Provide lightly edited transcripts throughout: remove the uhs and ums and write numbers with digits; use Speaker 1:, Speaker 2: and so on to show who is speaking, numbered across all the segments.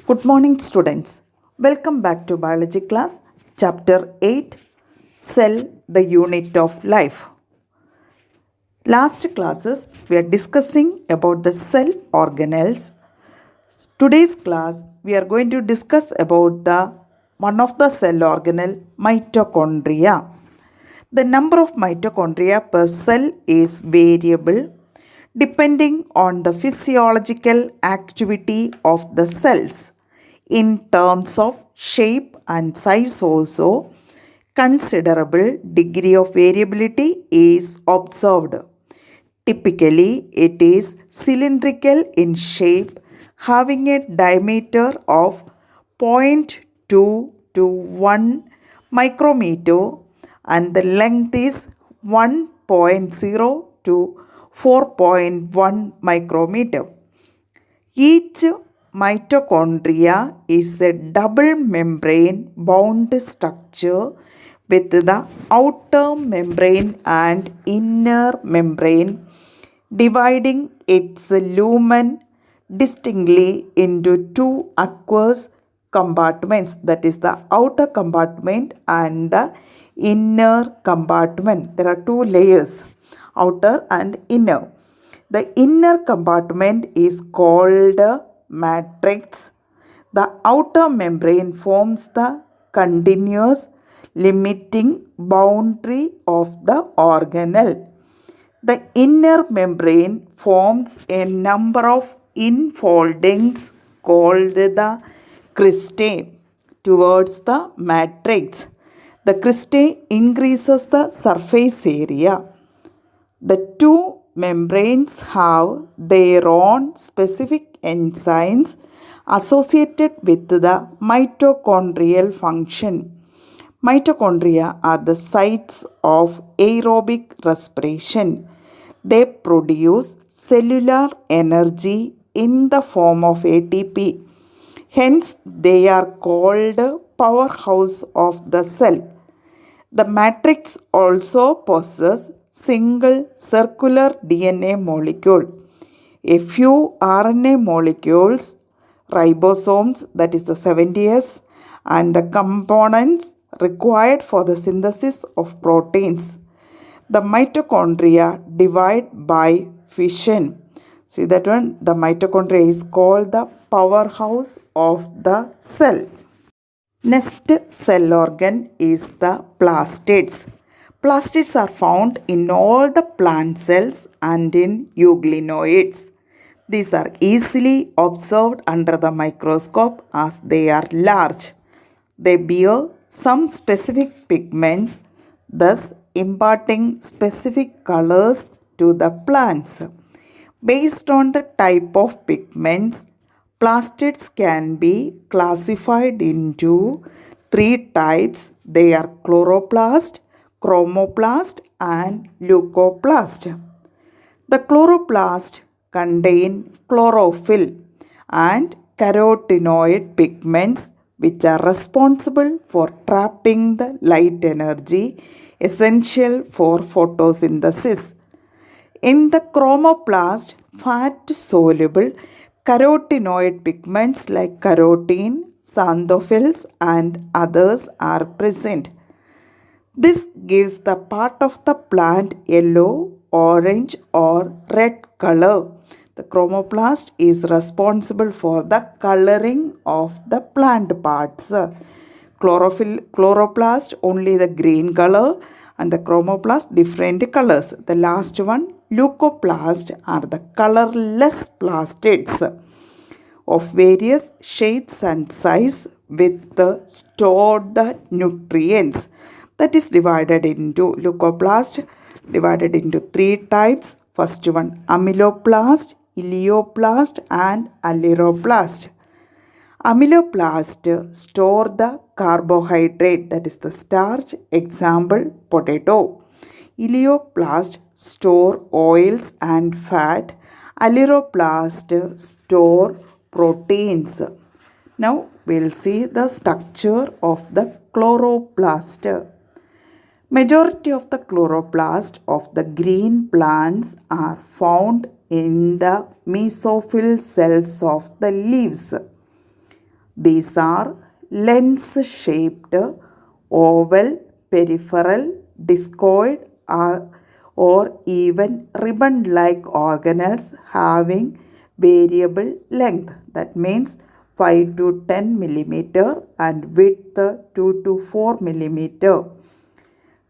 Speaker 1: Good morning, students. Welcome back to Biology class, Chapter 8 Cell, the Unit of Life. Last classes, we are discussing about the cell organelles. Today's class, we are going to discuss about the one of the cell organelle, mitochondria. The number of mitochondria per cell is variable depending on the physiological activity of the cells. In terms of shape and size also, considerable degree of variability is observed. Typically, it is cylindrical in shape, having a diameter of zero point 0.2 to 1 micrometer and the length is 1.0 to 4.1 micrometer. Each mitochondria is a double membrane bound structure with the outer membrane and inner membrane dividing its lumen distinctly into two aqueous compartments, that is the outer compartment and the inner compartment. There are two layers, outer and inner. The inner compartment is called matrix. The outer membrane forms the continuous limiting boundary of the organelle. The inner membrane forms a number of infoldings called the cristae towards the matrix. The cristae increases the surface area. The two membranes have their own specific enzymes associated with the mitochondrial function. Mitochondria are the sites of aerobic respiration. They produce cellular energy in the form of ATP. Hence, they are called powerhouse of the cell. The matrix also possesses single circular DNA molecule, a few RNA molecules, ribosomes, that is the 70S, and the components required for the synthesis of proteins. The mitochondria divide by fission. See that one? The mitochondria is called the powerhouse of the cell. Next cell organ is the plastids. Plastids are found in all the plant cells and in euglenoids. These are easily observed under the microscope as they are large. They bear some specific pigments, thus imparting specific colors to the plants. Based on the type of pigments, plastids can be classified into three types. They are chloroplast, chromoplast and leucoplast. The chloroplast contain chlorophyll and carotenoid pigments which are responsible for trapping the light energy essential for photosynthesis. In the chromoplast, fat-soluble carotenoid pigments like carotene, xanthophylls and others are present. This gives the part of the plant yellow, orange or red color. The chromoplast is responsible for the coloring of the plant parts. Chloroplast only the green color and the chromoplast different colors. The last one, leucoplast, are the colorless plastids of various shapes and size with the stored nutrients. That is divided into leucoplast divided into three types. First one, amyloplast, elaioplast and aleuroplast. Amyloplast store the carbohydrate, that is the starch, example potato. Elaioplast store oils and fat. Aleuroplast store proteins. Now we will see the structure of the chloroplast. Majority of the chloroplast of the green plants are found in the mesophyll cells of the leaves. These are lens-shaped, oval, peripheral, discoid, or even ribbon-like organelles having variable length. That means 5 to 10 millimeter and width 2 to 4 millimeter.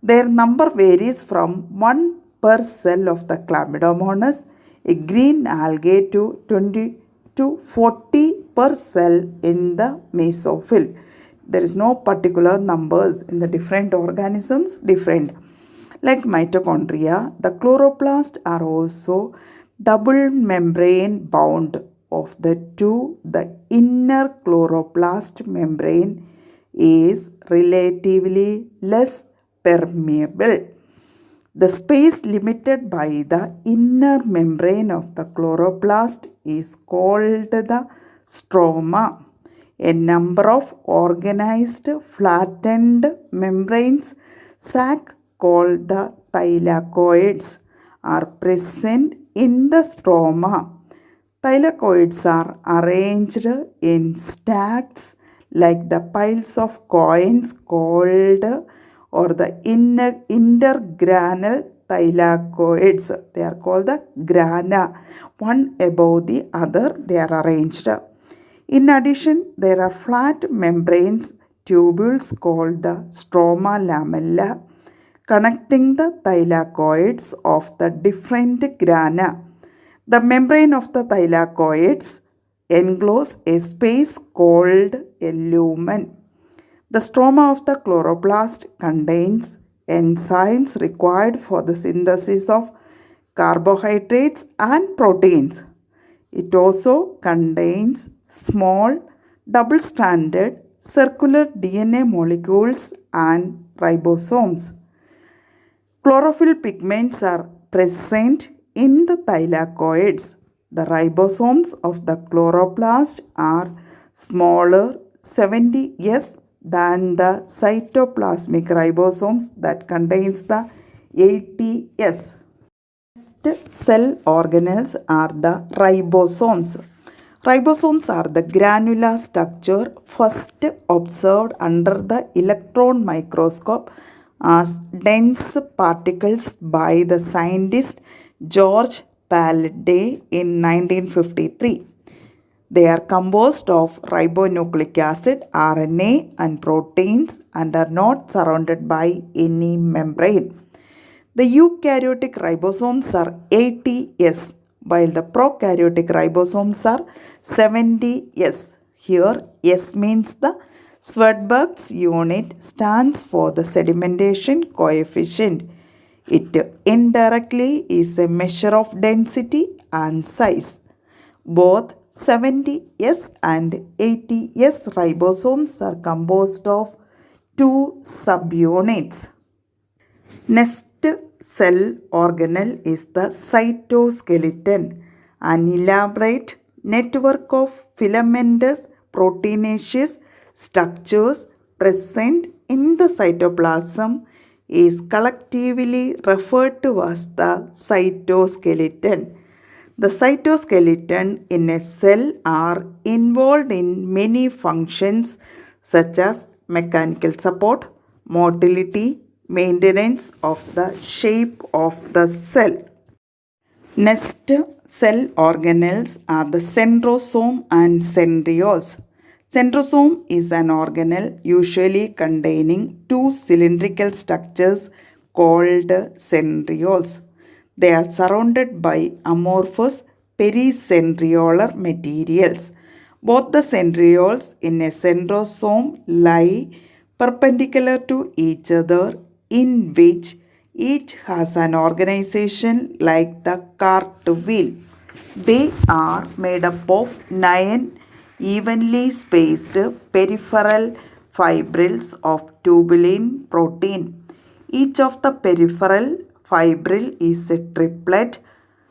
Speaker 1: Their number varies from 1 per cell of the Chlamydomonas, a green algae, to 20 to 40 per cell in the mesophyll. There is no particular numbers in the different organisms, different. Like mitochondria, the chloroplast are also double membrane bound. Of the two, the inner chloroplast membrane is relatively less permeable. The space limited by the inner membrane of the chloroplast is called the stroma. A number of organized flattened membranes sac called the thylakoids are present in the stroma. Thylakoids are arranged in stacks like the piles of coins called, or the intergranal thylakoids. They are called the grana. One above the other, they are arranged. In addition, there are flat membranes, tubules called the stroma lamella, connecting the thylakoids of the different grana. The membrane of the thylakoids encloses a space called a lumen. The stroma of the chloroplast contains enzymes required for the synthesis of carbohydrates and proteins. It also contains small double-stranded circular DNA molecules and ribosomes. Chlorophyll pigments are present in the thylakoids. The ribosomes of the chloroplast are smaller 70S than the cytoplasmic ribosomes that contains the 80S. Next cell organelles are the ribosomes. Ribosomes are the granular structure first observed under the electron microscope as dense particles by the scientist George Pallady in 1953. They are composed of ribonucleic acid, RNA, and proteins and are not surrounded by any membrane. The eukaryotic ribosomes are 80S, while the prokaryotic ribosomes are 70S. Here, S means the Swedberg's unit, stands for the sedimentation coefficient. It indirectly is a measure of density and size. Both 70S and 80S ribosomes are composed of 2 subunits. Next cell organelle is the cytoskeleton, an elaborate network of filamentous proteinaceous structures present in the cytoplasm is collectively referred to as the cytoskeleton. The cytoskeleton in a cell are involved in many functions such as mechanical support, motility, maintenance of the shape of the cell. Next cell organelles are the centrosome and centrioles. Centrosome is an organelle usually containing 2 cylindrical structures called centrioles. They are surrounded by amorphous pericentriolar materials. Both the centrioles in a centrosome lie perpendicular to each other, in which each has an organization like the cartwheel. They are made up of 9 evenly spaced peripheral fibrils of tubulin protein. Each of the peripheral fibril is a triplet.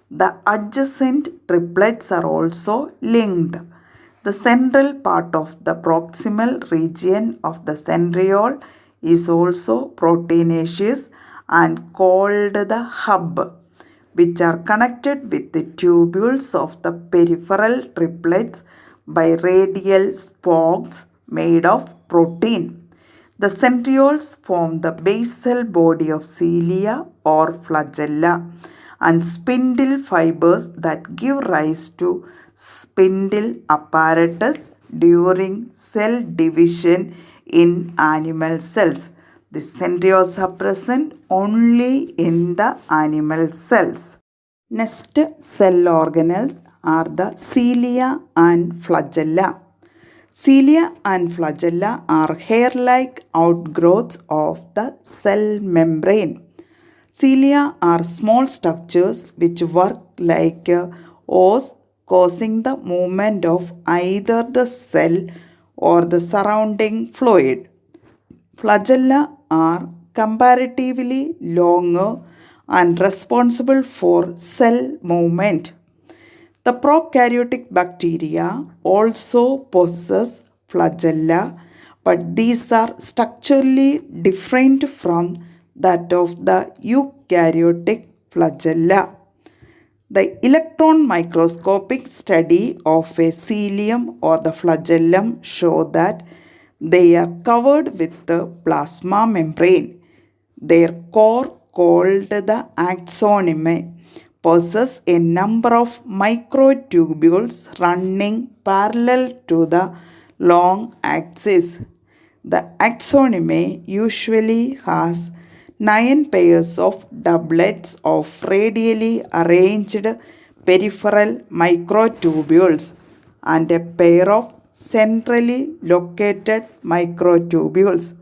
Speaker 1: The adjacent triplets are also linked. The central part of the proximal region of the centriole is also proteinaceous and called the hub, which are connected with the tubules of the peripheral triplets by radial spokes made of protein. The centrioles form the basal body of cilia or flagella and spindle fibers that give rise to spindle apparatus during cell division in animal cells. The centrioles are present only in the animal cells. Next cell organelles are the cilia and flagella. Cilia and flagella are hair-like outgrowths of the cell membrane. Cilia are small structures which work like oars, causing the movement of either the cell or the surrounding fluid. Flagella are comparatively longer and responsible for cell movement. The prokaryotic bacteria also possess flagella, but these are structurally different from that of the eukaryotic flagella. The electron microscopic study of a cilium or the flagellum show that they are covered with the plasma membrane. Their core, called the axoneme, possess a number of microtubules running parallel to the long axis. The axoneme usually has 9 pairs of doublets of radially arranged peripheral microtubules and a pair of centrally located microtubules.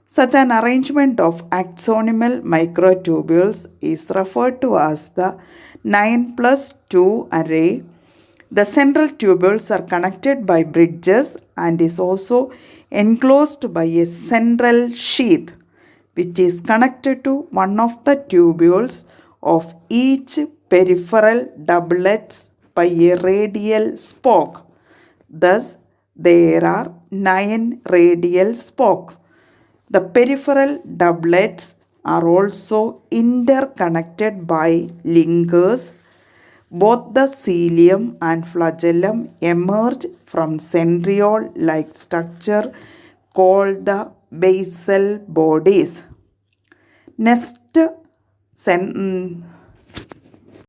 Speaker 1: Such an arrangement of axonal microtubules is referred to as the 9 plus 2 array. The central tubules are connected by bridges and is also enclosed by a central sheath which is connected to one of the tubules of each peripheral doublets by a radial spoke. Thus, there are 9 radial spokes. The peripheral doublets are also interconnected by linkers. Both the cilium and flagellum emerge from centriole-like structure called the basal bodies. Next